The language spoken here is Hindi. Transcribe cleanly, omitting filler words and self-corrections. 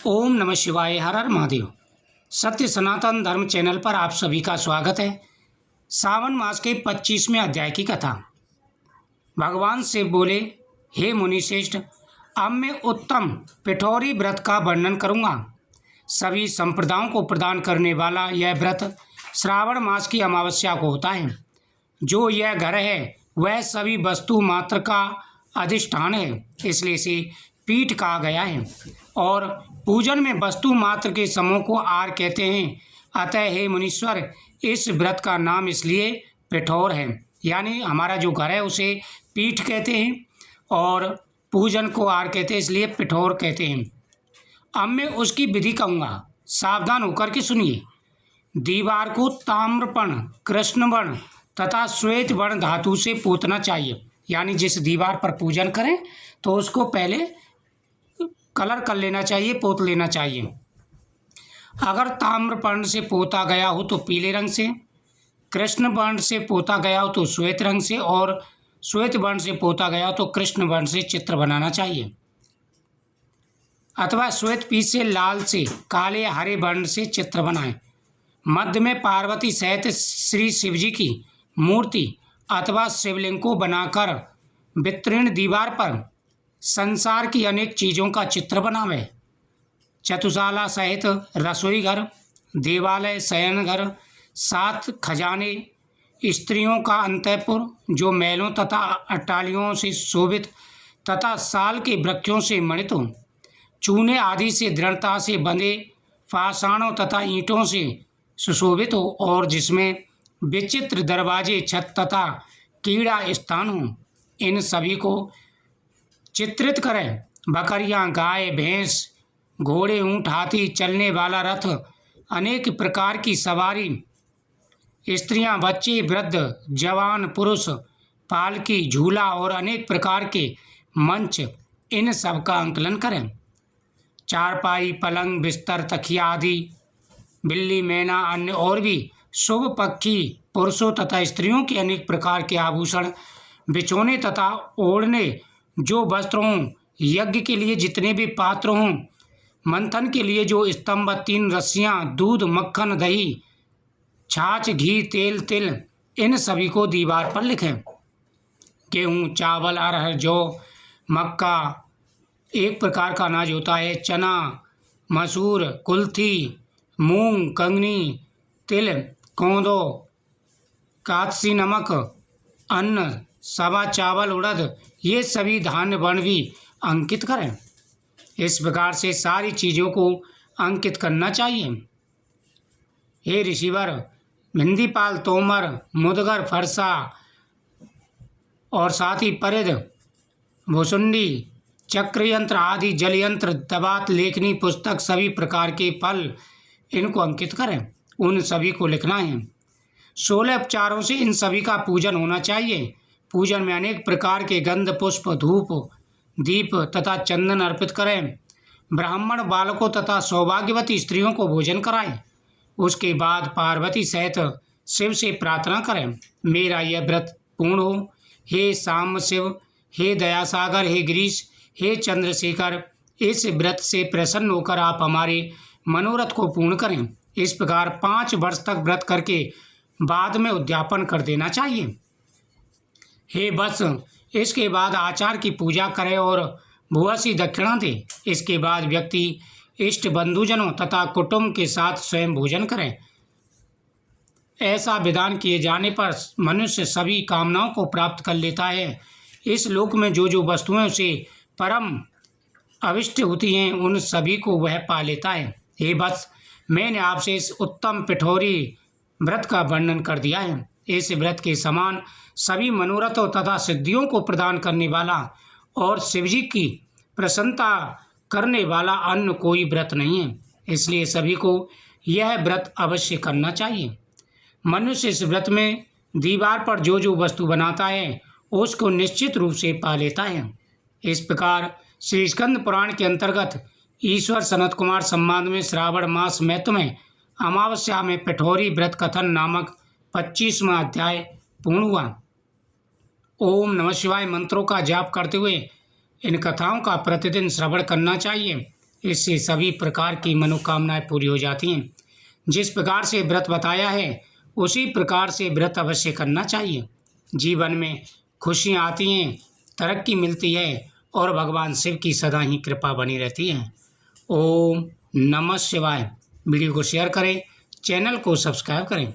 ओम नमः शिवाय। हर हर महादेव। सत्य सनातन धर्म चैनल पर आप सभी का स्वागत है। सावन मास के 25वें अध्याय की कथा। भगवान शिव बोले, हे मुनिश्रेष्ठ, अब मैं उत्तम पिठौरी व्रत का वर्णन करूंगा। सभी संप्रदायों को प्रदान करने वाला यह व्रत श्रावण मास की अमावस्या को होता है। जो यह घर है वह सभी वस्तु मात्र का अधिष्ठान है, इसलिए इसे पीठ कहा गया है। और पूजन में वस्तु मात्र के समूह को आर कहते हैं। अतः हे मुनीश्वर, इस व्रत का नाम इसलिए पिठौर है, यानी हमारा जो घर है उसे पीठ कहते हैं और पूजन को आर कहते हैं, इसलिए पिठौर कहते हैं। अब मैं उसकी विधि कहूँगा, सावधान होकर के सुनिए। दीवार को ताम्रपर्ण, कृष्णवर्ण तथा श्वेत वर्ण धातु से पोतना चाहिए, यानी जिस दीवार पर पूजन करें तो उसको पहले कलर कर लेना चाहिए, पोत लेना चाहिए। अगर ताम्रपर्ण से पोता गया हो तो पीले रंग से, कृष्ण वर्ण से पोता गया हो तो श्वेत रंग से, और श्वेत वर्ण से पोता गया हो तो कृष्ण वर्ण से चित्र बनाना चाहिए। अथवा श्वेत पीस से लाल से काले हरे वर्ण से चित्र बनाएं। मध्य में पार्वती सहित श्री शिवजी की मूर्ति अथवा शिवलिंग को बनाकर वितीर्ण दीवार पर संसार की अनेक चीज़ों का चित्र बनावे। चतुशाला सहित रसोई घर, देवालय, शयन घर, 7 खजाने, स्त्रियों का अंतःपुर जो महलों तथा अट्टालियों से शोभित तथा साल के वृक्षों से मणित हो, चूने आदि से दृढ़ता से बंधे पाषाणों तथा ईंटों से सुशोभित हो, और जिसमें विचित्र दरवाजे, छत तथा कीड़ा स्थान हो, इन सभी को चित्रित करें। बकरियां, गाय, भैंस, घोड़े, ऊंट, हाथी, चलने वाला रथ, अनेक प्रकार की सवारी, स्त्रियां, बच्चे, वृद्ध, जवान, पुरुष, पालकी, झूला और अनेक प्रकार के मंच, इन सब का आंकलन करें। चारपाई, पलंग, बिस्तर, तकिया आदि, बिल्ली, मैना, अन्य और भी शुभ पक्षी, पुरुषों तथा स्त्रियों के अनेक प्रकार के आभूषण, बिछौने तथा ओढ़ने, जो वस्त्र हों, यज्ञ के लिए जितने भी पात्र हों, मंथन के लिए जो स्तंभ, 3 रस्सियाँ, दूध, मक्खन, दही, छाछ, घी, तेल, तिल, इन सभी को दीवार पर लिखें। गेहूँ, चावल, अरहर, जौ, मक्का, एक प्रकार का अनाज होता है, चना, मसूर, कुल्थी, मूंग, कंगनी, तिल, कोंदो, कातसी, नमक, अन्न, सवा, चावल, उड़द, ये सभी धान्य वर्ण भी अंकित करें। इस प्रकार से सारी चीज़ों को अंकित करना चाहिए। हे ऋषिवर, भिंदीपाल, तोमर, मुदगर, फरसा और साथ ही परिध, भुसुंडी, चक्र यंत्र आदि, जल यंत्र, दबात, लेखनी, पुस्तक, सभी प्रकार के फल, इनको अंकित करें। उन सभी को लिखना है। 16 उपचारों से इन सभी का पूजन होना चाहिए। पूजन में अनेक प्रकार के गंध, पुष्प, धूप, दीप तथा चंदन अर्पित करें। ब्राह्मण बालकों तथा सौभाग्यवती स्त्रियों को भोजन कराएं। उसके बाद पार्वती सहित शिव से प्रार्थना करें, मेरा यह व्रत पूर्ण हो। हे साम शिव, हे दयासागर, हे गिरीश, हे चंद्रशेखर, इस व्रत से प्रसन्न होकर आप हमारे मनोरथ को पूर्ण करें। इस प्रकार 5 वर्ष तक व्रत करके बाद में उद्यापन कर देना चाहिए। हे वत्स, इसके बाद आचार की पूजा करें और भूसी दक्षिणा दे। इसके बाद व्यक्ति इष्ट बंधुजनों तथा कुटुंब के साथ स्वयं भोजन करें। ऐसा विधान किए जाने पर मनुष्य सभी कामनाओं को प्राप्त कर लेता है। इस लोक में जो जो वस्तुएं उसे परम अविष्ट होती हैं, उन सभी को वह पा लेता है। हे वत्स, मैंने आपसे इस उत्तम पिठौरी व्रत का वर्णन कर दिया है। इस व्रत के समान सभी मनोरथों तथा सिद्धियों को प्रदान करने वाला और शिवजी की प्रसन्नता करने वाला अन्य कोई व्रत नहीं है, इसलिए सभी को यह व्रत अवश्य करना चाहिए। मनुष्य इस व्रत में दीवार पर जो जो वस्तु बनाता है उसको निश्चित रूप से पा लेता है। इस प्रकार श्री स्कंद पुराण के अंतर्गत ईश्वर सनत कुमार संवाद में श्रावण मास महत्व में अमावस्या में पिठौरी व्रत कथन नामक 25वां अध्याय पूर्ण हुआ। ओम नमः शिवाय मंत्रों का जाप करते हुए इन कथाओं का प्रतिदिन श्रवण करना चाहिए। इससे सभी प्रकार की मनोकामनाएं पूरी हो जाती हैं। जिस प्रकार से व्रत बताया है उसी प्रकार से व्रत अवश्य करना चाहिए। जीवन में खुशियाँ आती हैं, तरक्की मिलती है और भगवान शिव की सदा ही कृपा बनी रहती है। ओम नमः शिवाय। वीडियो को शेयर करें, चैनल को सब्सक्राइब करें।